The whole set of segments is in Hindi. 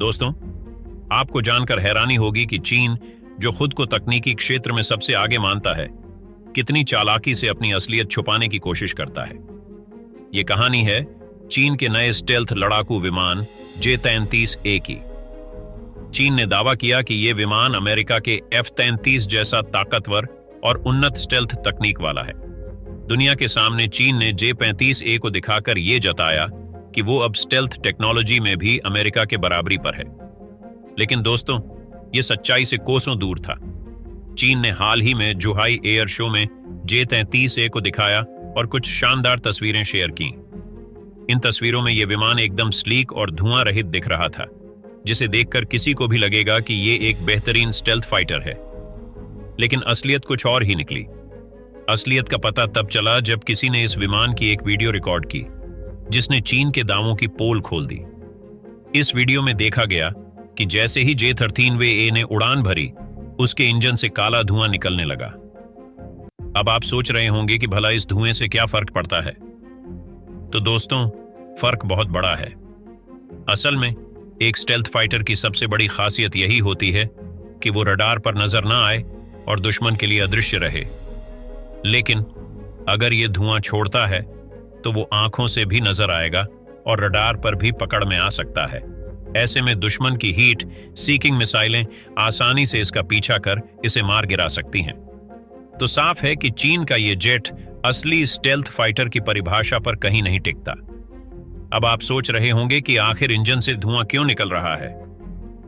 दोस्तों, आपको जानकर हैरानी होगी कि चीन, जो खुद को तकनीकी क्षेत्र में सबसे आगे मानता है, कितनी चालाकी से अपनी असलियत छुपाने की कोशिश करता है। ये कहानी है चीन के नए स्टेल्थ लड़ाकू विमान J-33A की। चीन ने दावा किया कि यह विमान अमेरिका के F-35 जैसा ताकतवर और उन्नत स्टेल्थ तकनीक वाला है। दुनिया के सामने चीन ने J-35A को दिखाकर यह जताया कि वो अब स्टेल्थ टेक्नोलॉजी में भी अमेरिका के बराबरी पर है। लेकिन दोस्तों, ये सच्चाई से कोसों दूर था। चीन ने हाल ही में जुहाई एयर शो में J-33A को दिखाया और कुछ शानदार तस्वीरें शेयर की। इन तस्वीरों में यह विमान एकदम स्लीक और धुआं रहित दिख रहा था, जिसे देखकर किसी को भी लगेगा कि यह एक बेहतरीन स्टेल्थ फाइटर है। लेकिन असलियत कुछ और ही निकली। असलियत का पता तब चला जब किसी ने इस विमान की एक वीडियो रिकॉर्ड की, जिसने चीन के दावों की पोल खोल दी। इस वीडियो में देखा गया कि जैसे ही J-33A ने उड़ान भरी, उसके इंजन से काला धुआं निकलने लगा। अब आप सोच रहे होंगे कि भला इस धुएं से क्या फर्क पड़ता है? तो दोस्तों, फर्क बहुत बड़ा है। असल में एक स्टेल्थ फाइटर की सबसे बड़ी खासियत यही होती है कि वो रडार पर नजर ना आए और दुश्मन के लिए अदृश्य रहे। लेकिन अगर ये धुआं छोड़ता है तो वो आंखों से भी नजर आएगा और रडार पर भी पकड़ में आ सकता है। ऐसे में दुश्मन की हीट सीकिंग मिसाइलें आसानी से इसका पीछा कर इसे मार गिरा सकती हैं। तो साफ है कि चीन का ये जेट असली स्टेल्थ फाइटर की परिभाषा पर कहीं नहीं टिकता। अब आप सोच रहे होंगे कि आखिर इंजन से धुआं क्यों निकल रहा है?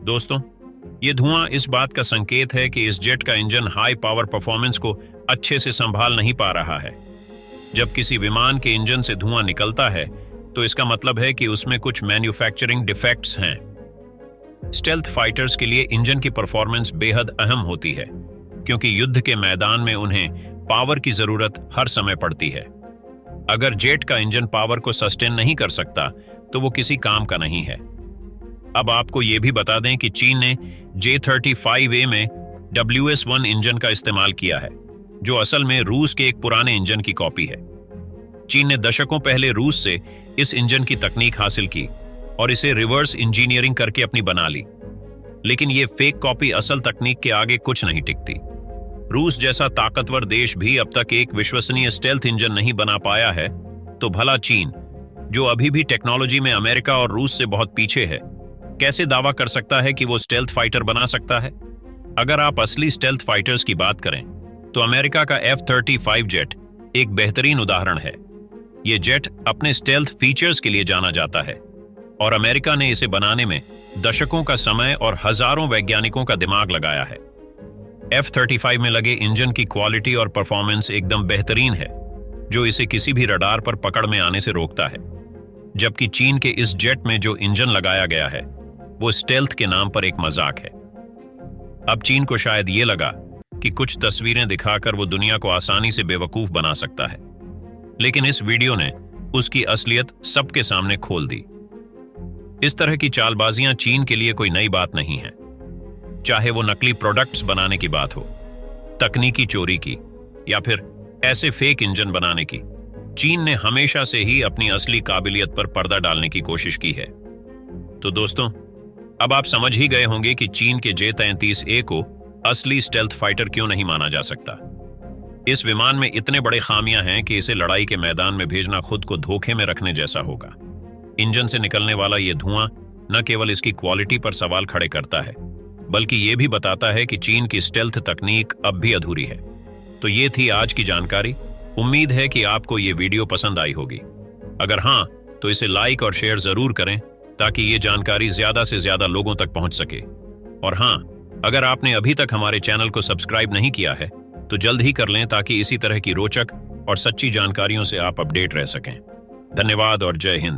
दोस्तों, ये धुआं इस बात का संकेत है कि इस जेट का इंजन हाई पावर परफॉर्मेंस को अच्छे से संभाल नहीं पा रहा है। जब किसी विमान के इंजन से धुआं निकलता है तो इसका मतलब है कि उसमें कुछ मैन्युफैक्चरिंग डिफेक्ट्स हैं। स्टेल्थ फाइटर्स के लिए इंजन की परफॉर्मेंस बेहद अहम होती है, क्योंकि युद्ध के मैदान में उन्हें पावर की जरूरत हर समय पड़ती है। अगर जेट का इंजन पावर को सस्टेन नहीं कर सकता तो वो किसी काम का नहीं है। अब आपको यह भी बता दें कि चीन ने J-35A में WS-1 इंजन का इस्तेमाल किया है, जो असल में रूस के एक पुराने इंजन की कॉपी है। चीन ने दशकों पहले रूस से इस इंजन की तकनीक हासिल की और इसे रिवर्स इंजीनियरिंग करके अपनी बना ली। लेकिन ये फेक कॉपी असल तकनीक के आगे कुछ नहीं टिकती। रूस जैसा ताकतवर देश भी अब तक एक विश्वसनीय स्टेल्थ इंजन नहीं बना पाया है, तो भला चीन, जो अभी भी टेक्नोलॉजी में अमेरिका और रूस से बहुत पीछे है, कैसे दावा कर सकता है कि वो स्टेल्थ फाइटर बना सकता है? अगर आप असली स्टेल्थ फाइटर्स की बात करें तो अमेरिका का F-35 जेट एक बेहतरीन उदाहरण है। यह जेट अपने स्टेल्थ फीचर्स के लिए जाना जाता है और अमेरिका ने इसे बनाने में दशकों का समय और हजारों वैज्ञानिकों का दिमाग लगाया है। F-35 में लगे इंजन की क्वालिटी और परफॉर्मेंस एकदम बेहतरीन है, जो इसे किसी भी रडार पर पकड़ में आने से रोकता है। जबकि चीन के इस जेट में जो इंजन लगाया गया है वो स्टेल्थ के नाम पर एक मजाक है। अब चीन को शायद ये लगा कि कुछ तस्वीरें दिखाकर वो दुनिया को आसानी से बेवकूफ बना सकता है, लेकिन इस वीडियो ने उसकी असलियत सबके सामने खोल दी। इस तरह की चालबाजियां चीन के लिए कोई नई बात नहीं है। चाहे वो नकली प्रोडक्ट्स बनाने की बात हो, तकनीकी चोरी की, या फिर ऐसे फेक इंजन बनाने की, चीन ने हमेशा से ही अपनी असली काबिलियत पर पर्दा डालने की कोशिश की है। तो दोस्तों, अब आप समझ ही गए होंगे कि चीन के J-33A को असली स्टेल्थ फाइटर क्यों नहीं माना जा सकता। इस विमान में इतने बड़े खामियां हैं कि इसे लड़ाई के मैदान में भेजना खुद को धोखे में रखने जैसा होगा। इंजन से निकलने वाला यह धुआं न केवल इसकी क्वालिटी पर सवाल खड़े करता है, बल्कि यह भी बताता है कि चीन की स्टेल्थ तकनीक अब भी अधूरी है। तो ये थी आज की जानकारी। उम्मीद है कि आपको ये वीडियो पसंद आई होगी। अगर हाँ, तो इसे लाइक और शेयर जरूर करें ताकि ये जानकारी ज्यादा से ज्यादा लोगों तक पहुंच सके। और हाँ, अगर आपने अभी तक हमारे चैनल को सब्सक्राइब नहीं किया है तो जल्द ही कर लें, ताकि इसी तरह की रोचक और सच्ची जानकारियों से आप अपडेट रह सकें। धन्यवाद और जय हिंद।